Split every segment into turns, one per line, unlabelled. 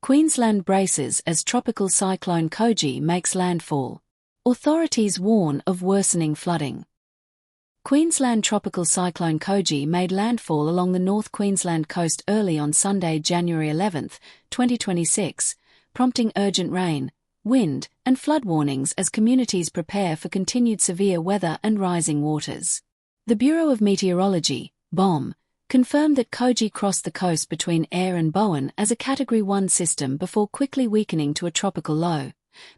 Queensland braces as Tropical Cyclone Koji makes landfall. Authorities warn of worsening flooding. Queensland Tropical Cyclone Koji made landfall along the North Queensland coast early on Sunday, January 11, 2026, prompting urgent rain, wind, and flood warnings as communities prepare for continued severe weather and rising waters. The Bureau of Meteorology, BOM, confirmed that Koji crossed the coast between Ayr and Bowen as a Category 1 system before quickly weakening to a tropical low,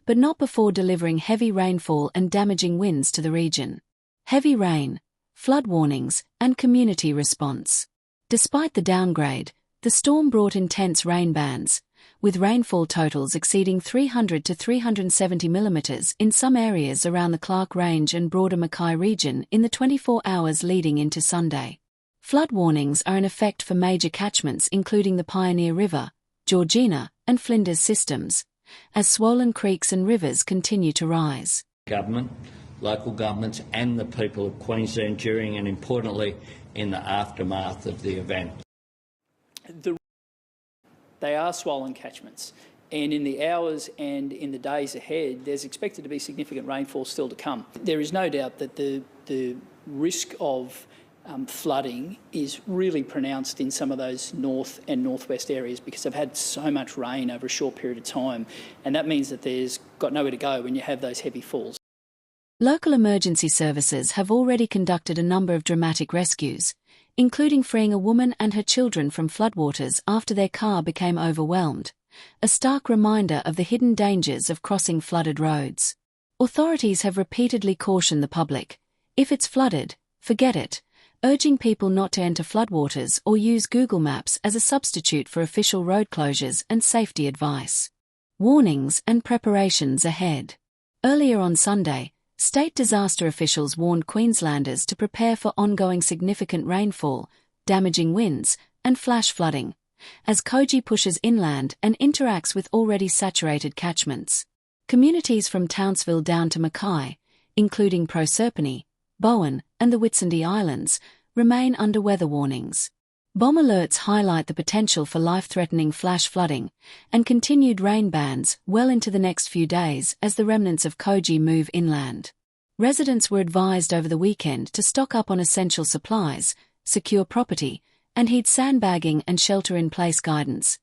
but not before delivering heavy rainfall and damaging winds to the region. Heavy rain, flood warnings, and community response. Despite the downgrade, the storm brought intense rain bands, with rainfall totals exceeding 300 to 370 millimeters in some areas around the Clark Range and broader Mackay region in the 24 hours leading into Sunday. Flood warnings are in effect for major catchments including the Pioneer River, Georgina, and Flinders systems, as swollen creeks and rivers continue to rise.
Government, local governments and the people of Queensland during and importantly in the aftermath of the event.
They are swollen catchments, and in the hours and in the days ahead there's expected to be significant rainfall still to come. There is no doubt that the risk of flooding is really pronounced in some of those north and northwest areas because they've had so much rain over a short period of time, and that means that there's got nowhere to go when you have those heavy falls.
Local emergency services have already conducted a number of dramatic rescues, including freeing a woman and her children from floodwaters after their car became overwhelmed, a stark reminder of the hidden dangers of crossing flooded roads. Authorities have repeatedly cautioned the public, if it's flooded, forget it, urging people not to enter floodwaters or use Google Maps as a substitute for official road closures and safety advice. Warnings and preparations ahead. Earlier on Sunday, state disaster officials warned Queenslanders to prepare for ongoing significant rainfall, damaging winds, and flash flooding, as Koji pushes inland and interacts with already saturated catchments. Communities from Townsville down to Mackay, including Proserpine, Bowen, and the Whitsunday Islands, remain under weather warnings. BOM alerts highlight the potential for life-threatening flash flooding and continued rain bands well into the next few days as the remnants of Koji move inland. Residents were advised over the weekend to stock up on essential supplies, secure property, and heed sandbagging and shelter-in-place guidance,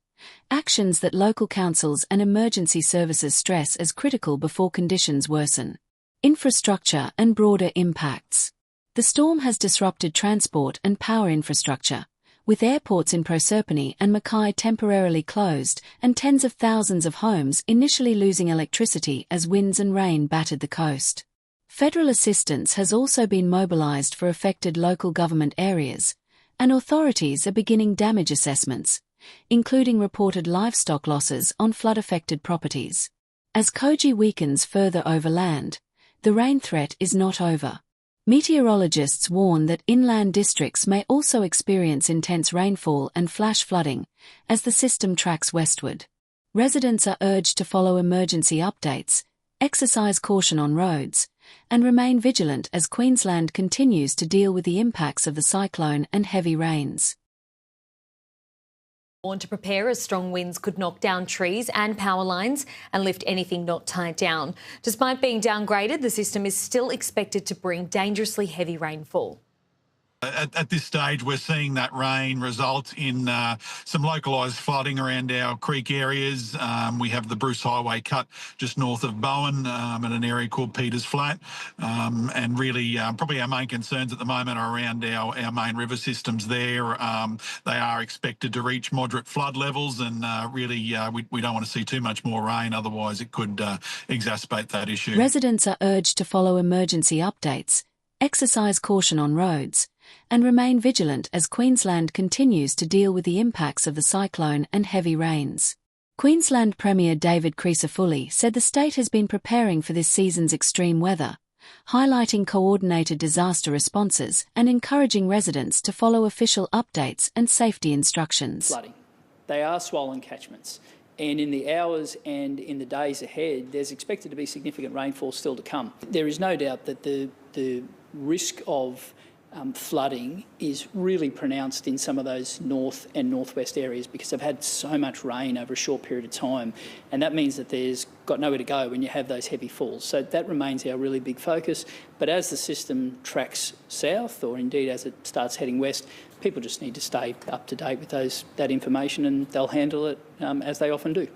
actions that local councils and emergency services stress as critical before conditions worsen. Infrastructure and broader impacts. The storm has disrupted transport and power infrastructure, with airports in Proserpine and Mackay temporarily closed and tens of thousands of homes initially losing electricity as winds and rain battered the coast. Federal assistance has also been mobilised for affected local government areas, and authorities are beginning damage assessments, including reported livestock losses on flood-affected properties. As Koji weakens further over land, the rain threat is not over. Meteorologists warn that inland districts may also experience intense rainfall and flash flooding as the system tracks westward. Residents are urged to follow emergency updates, exercise caution on roads, and remain vigilant as Queensland continues to deal with the impacts of the cyclone and heavy rains.
To prepare as strong winds could knock down trees and power lines and lift anything not tied down. Despite being downgraded, the system is still expected to bring dangerously heavy rainfall.
At this stage, we're seeing that rain result in some localised flooding around our creek areas. We have the Bruce Highway cut just north of Bowen at an area called Peters Flat. And really, probably our main concerns at the moment are around our main river systems there. They are expected to reach moderate flood levels, and really, we don't want to see too much more rain, otherwise it could exacerbate that issue.
Residents are urged to follow emergency updates, exercise caution on roads, and remain vigilant as Queensland continues to deal with the impacts of the cyclone and heavy rains. Queensland Premier David Crisafulli said the state has been preparing for this season's extreme weather, highlighting coordinated disaster responses and encouraging residents to follow official updates and safety instructions.
Flooding. They are swollen catchments, and in the hours and in the days ahead there's expected to be significant rainfall still to come. There is no doubt that the risk of flooding is really pronounced in some of those north and northwest areas because they've had so much rain over a short period of time, and that means that there's got nowhere to go when you have those heavy falls. So that remains our really big focus. But as the system tracks south, or indeed as it starts heading west, people just need to stay up to date with that information, and they'll handle it as they often do.